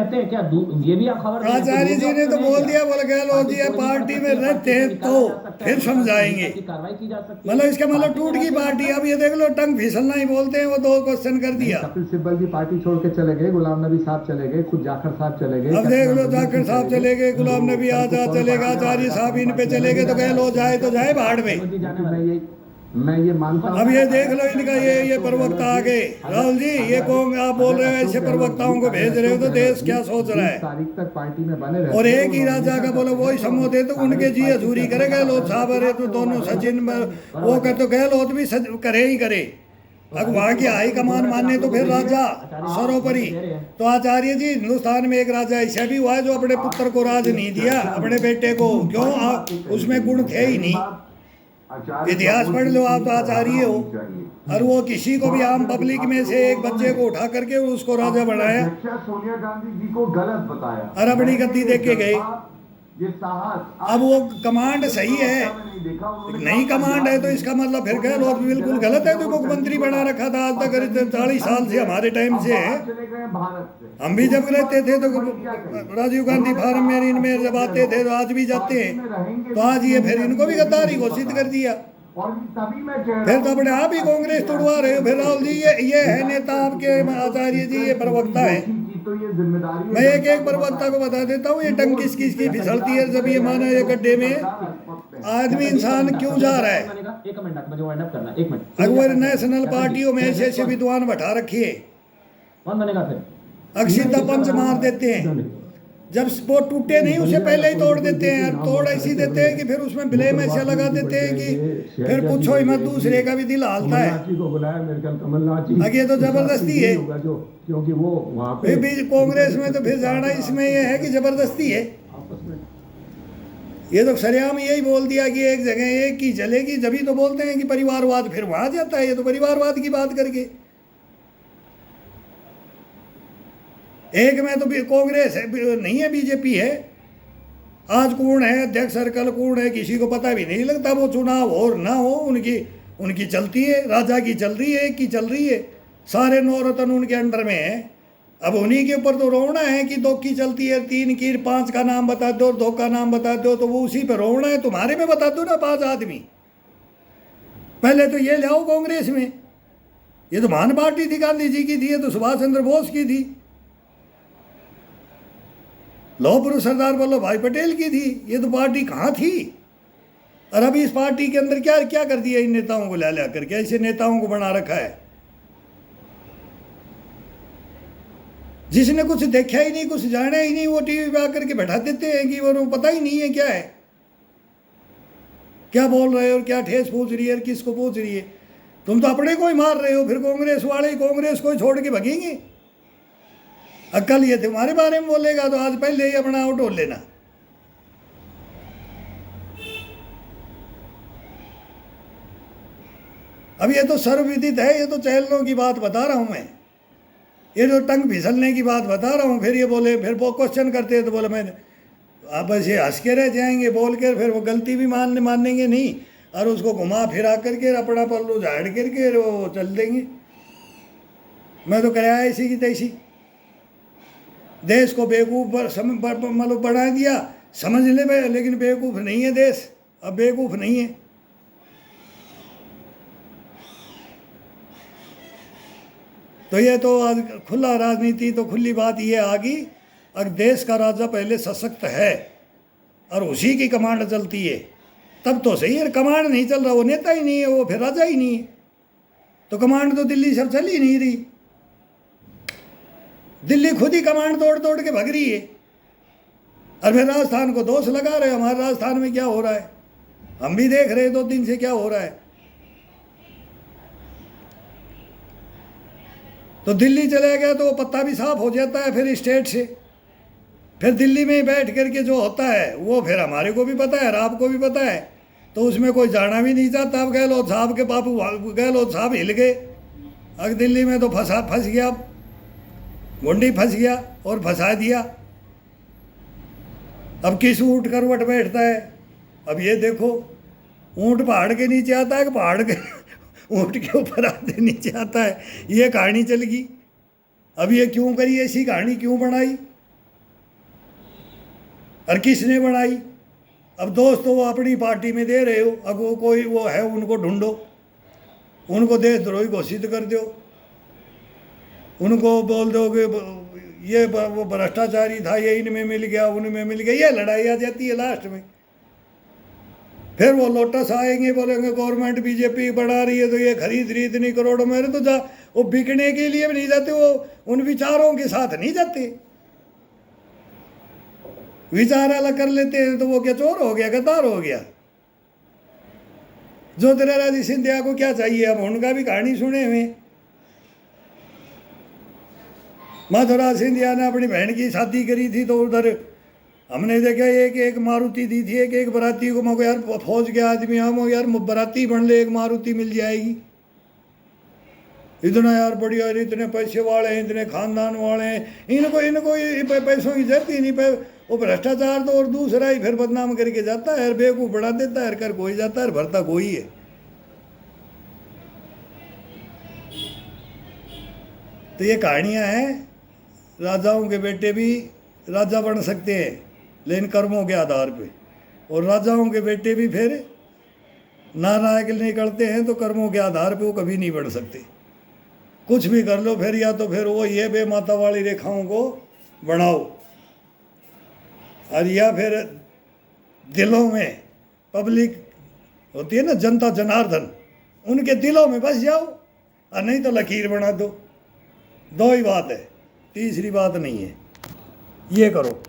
रहते हैं क्या? ये भी आप खबर आचार्य जी ने तो बोल दिया, बोले गहलोत जी पार्टी में रहते हैं तो फिर समझाएंगे। कार्रवाई की जा सकती है। मतलब इसका मतलब टूट गई पार्टी। अब ये देख लो, टंग फिसलना ही बोलते हैं, वो 2 क्वेश्चन कर दिया। कपिल सिब्बल जी पार्टी छोड़ के चले गए, गुलाम नबी साहब चले गए, खुद जाखड़ साहब चले गए। अब देख लो, जाखड़ साहब चले गए, गुलाम नबी आजाद चले गए, आचार्य साहब इन पे चले गए, तो गहलोत जाए तो जाए भाड़ में। मैं ये मानता हूँ। अब ये देख लो इनका ये प्रवक्ता आ गए। राहुल जी, ये कौन आप बोल रहे हो ऐसे प्रवक्ताओं को भेज रहे हो, तो देश क्या सोच रहा है? तारीख तक पार्टी में बने रहे और एक ही राजा का बोलो वही समोते, तो उनके जी अधूरी करे गहलोत साहब। अरे तो दोनों सचिन वो कर, तो गहलोत भी करे ही करे। अब वहाँ की हाई कमान माने तो फिर राजा सर्वोपरि। तो आचार्य जी, हिंदुस्तान में एक राजा ऐसा भी हुआ है जो अपने पुत्र को राज नहीं दिया, अपने बेटे को। क्यों? उसमें गुण थे ही नहीं। इतिहास पढ़ लो आप, तो आचार्य हो। और वो किसी को भी आम पब्लिक में से एक बच्चे को उठा करके उसको राजा बनाया सोनिया गांधी जी को गलत बताया और अपनी गद्दी देख के गए। ये साहस। अब वो कमांड सही है, नहीं कमांड है, तो इसका मतलब फिर गहलोत भी बिल्कुल गलत है। तो मुख्यमंत्री बना रखा था आज तक 40 साल से, हमारे टाइम से है। हम भी जब रहते थे तो राजीव गांधी फार्म में इनमें जब आते थे, तो आज भी जाते हैं। तो आज ये फिर इनको भी गद्दारी घोषित कर दिया। फिर तो अपने आप ही कांग्रेस तोड़वा रहे हो। फिर राहुल जी, ये है नेता आपके आचार्य जी, ये प्रवक्ता है। मैं एक एक प्रवक्ता को बता देता हूँ, ये टंग किस किस की फिसलती है। जब ये माना ये गड्ढे में आदमी इंसान क्यों जा रहा है? एक मिनट, मुझे वाइंड अप करना, 1 मिनट। अकबर नेशनल पार्टियों में ऐसे ऐसे विद्वान बैठा रखिए, कौन बनेगा फिर? अक्षिता पंच मार देते हैं। जब वो टूटे नहीं उसे पहले ही तोड़ देते हैं। तोड़ ऐसी देते हैं कि फिर उसमें ब्लेम ऐसा लगा देते हैं कि फिर पूछो ही मत, दूसरे का भी दिल हालता है। आगे तो जबरदस्ती है, क्योंकि वो वहाँ पे कांग्रेस में तो फिर जाना इसमें ये है कि जबरदस्ती है। ये तो सरेआम यही बोल दिया कि एक जगह एक ही चलेगी, जब ही तो बोलते हैं कि परिवारवाद, फिर वहां जाता है। ये तो परिवारवाद की बात करके एक में तो कांग्रेस है नहीं है, बीजेपी है। आज कौन है अध्यक्ष सर्कल, कौन है किसी को पता भी नहीं लगता। वो चुनाव हो और ना हो, उनकी चलती है। राजा की चल रही है, एक की चल रही है, सारे 9 रत्न उनके अंडर में है। अब उन्हीं के ऊपर तो रोना है कि 2 की चलती है, 3 की, 5 का नाम बता दो, 2 का नाम बता दो, तो वो उसी पे रोना है। तुम्हारे में बता दो ना 5 आदमी। पहले तो ये ले आओ कांग्रेस में। ये तो महान पार्टी थी, गांधी जी की थी, ये तो सुभाष चंद्र बोस की थी, लौह पुरुष सरदार वल्लभ भाई पटेल की थी। ये तो पार्टी कहाँ थी? और अभी इस पार्टी के अंदर क्या क्या कर दिया इन नेताओं को ला करके, ऐसे नेताओं को बना रखा है जिसने कुछ देखा ही नहीं, कुछ जाना ही नहीं। वो टीवी पे आकर के बैठा देते हैं कि वो पता ही नहीं है क्या है, क्या बोल रहे हो और क्या ठेस पूछ रही है और किसको पूछ रही है। तुम तो अपने को ही मार रहे हो, फिर कांग्रेस वाले कांग्रेस को ही छोड़ के भगेंगे। कल ये तुम्हारे बारे में बोलेगा तो आज पहले ही अपना आउट हो लेना। अब ये तो सर्वविदित है, ये तो चैनलों की बात बता रहा हूं मैं, ये जो टंग फिसलने की बात बता रहा हूं। फिर ये बोले, फिर वो क्वेश्चन करते हैं तो बोले मैं, आप ऐसे हंस के रह जाएंगे बोल कर, फिर वो गलती भी मानेंगे नहीं और उसको घुमा फिरा करके अपना पल्लू झाड़ करके वो चल देंगे। मैं तो कराया ऐसी की तैसी, देश को बेवकूफ़ मतलब बना दिया, समझ ले, लेकिन बेवकूफ़ नहीं है देश, अब बेवकूफ़ नहीं है। तो ये तो आज खुला राजनीति, तो खुली बात ये आ गई, अगर देश का राजा पहले सशक्त है और उसी की कमांड चलती है तब तो सही है। कमांड नहीं चल रहा, वो नेता ही नहीं है, वो फिर राजा ही नहीं है, तो कमांड तो दिल्ली सब चल ही नहीं रही। दिल्ली खुद ही कमांड तोड़ तोड़ के भग रही है और फिर राजस्थान को दोष लगा रहे। हमारे राजस्थान में क्या हो रहा है हम भी देख रहे 2 दिन से क्या हो रहा है। तो दिल्ली चला गया तो वो पत्ता भी साफ हो जाता है फिर स्टेट से। फिर दिल्ली में ही बैठ करके जो होता है वो फिर हमारे को भी पता है और आपको भी पता है, तो उसमें कोई जाना भी नहीं चाहता। अब गहलोत साहब के बापू गहलोत साहब हिल गए, अब दिल्ली में तो फंस गया, गुंडी फंस गया और फंसा दिया। अब किस ऊँट करवट बैठता है? अब ये देखो, ऊँट पहाड़ के नीचे आता है कि पहाड़ के ऊँट के ऊपर आते नीचे आता है, ये कहानी चल गई। अब ये क्यों करी, ऐसी कहानी क्यों बनाई? और किसने बनाई? अब दोस्त तो वो अपनी पार्टी में दे रहे हो, अब वो कोई वो है उनको ढूंढो, उनको देशद्रोही घोषित कर दो, उनको बोल दो कि ये वो भ्रष्टाचारी था, ये इनमें मिल गया उनमें मिल गया, ये लड़ाई आ जाती है लास्ट में। फिर वो लोटस आएंगे बोलेंगे गवर्नमेंट बीजेपी बढ़ा रही है तो ये खरीद रही इतनी करोड़ों, मेरे तो जा वो बिकने के लिए भी नहीं जाते, वो उन विचारों के साथ नहीं जाते, विचार अलग कर लेते हैं तो वो क्या चोर हो गया, गद्दार हो गया। ज्योतिरादित्य सिंधिया को क्या चाहिए? अब उनका भी कहानी सुने हुए। मधुरा सिंधिया ने अपनी बहन की शादी करी थी तो उधर हमने देखा एक मारुति दी थी, एक बराती को। मैं यार फौज के आदमी हम यार बराती बन ले, एक मारुति मिल जाएगी। इतना यार बढ़िया, इतने पैसे वाले हैं, इतने खानदान वाले हैं, इनको पैसों की जरूरत ही नहीं। वो भ्रष्टाचार तो और दूसरा ही फिर बदनाम करके जाता है, बेवकूफ बढ़ा देता है, कर कोई जाता है, भरता कोई है। तो ये कहानियां हैं, राजाओं के बेटे भी राजा बन सकते हैं लेकिन कर्मों के आधार पे, और राजाओं के बेटे भी फिर नालायक निकलते हैं तो कर्मों के आधार पे वो कभी नहीं बढ़ सकते। कुछ भी कर लो फिर, या तो फिर वो ये बेमाता वाली रेखाओं को बढ़ाओ, और या फिर दिलों में पब्लिक होती है ना, जनता जनार्दन, उनके दिलों में बस जाओ, और नहीं तो लकीर बना दो। दो ही बात है, तीसरी बात नहीं है। ये करो।